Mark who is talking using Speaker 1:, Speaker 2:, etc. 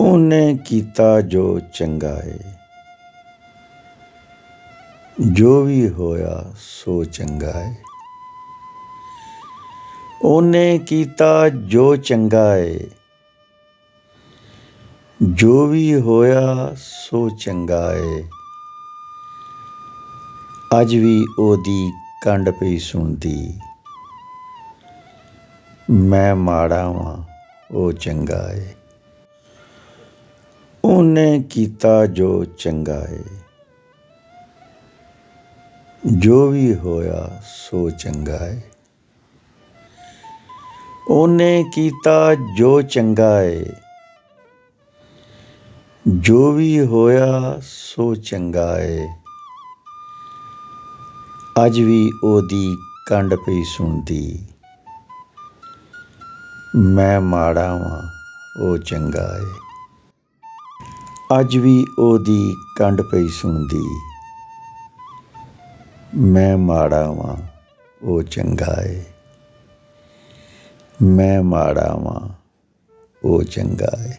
Speaker 1: ਉਹਨੇ ਕੀਤਾ ਜੋ ਚੰਗਾ ਏ, ਜੋ ਵੀ ਹੋਇਆ ਸੋ ਚੰਗਾ ਏ। ਉਹਨੇ ਕੀਤਾ ਜੋ ਚੰਗਾ ਏ, ਜੋ ਵੀ ਹੋਇਆ ਸੋ ਚੰਗਾ ਏ। ਅੱਜ ਵੀ ਉਹਦੀ ਕੰਡ ਪਈ ਸੁਣਦੀ, ਮੈਂ ਮਾੜਾ ਵਾਂ ਉਹ ਚੰਗਾ ਏ। ਉਹਨੇ ਕੀਤਾ ਜੋ ਚੰਗਾ ਏ, ਜੋ ਵੀ ਹੋਇਆ ਸੋ ਚੰਗਾ ਏ। ਉਹਨੇ ਕੀਤਾ ਜੋ ਚੰਗਾ ਏ, ਜੋ ਵੀ ਹੋਇਆ ਸੋ ਚੰਗਾ ਏ। ਅੱਜ ਵੀ ਉਹਦੀ ਕੰਡ ਪਈ ਸੁਣਦੀ, ਮੈਂ ਮਾੜਾ ਵਾਂ ਉਹ ਚੰਗਾ ਏ। ਅੱਜ ਵੀ ਉਹਦੀ ਕੰਡ ਪਈ ਸੁਣਦੀ, ਮੈਂ ਮਾੜਾ ਵਾਂ ਉਹ ਚੰਗਾ ਏ। ਮੈਂ ਮਾੜਾ ਵਾਂ ਉਹ ਚੰਗਾ ਏ।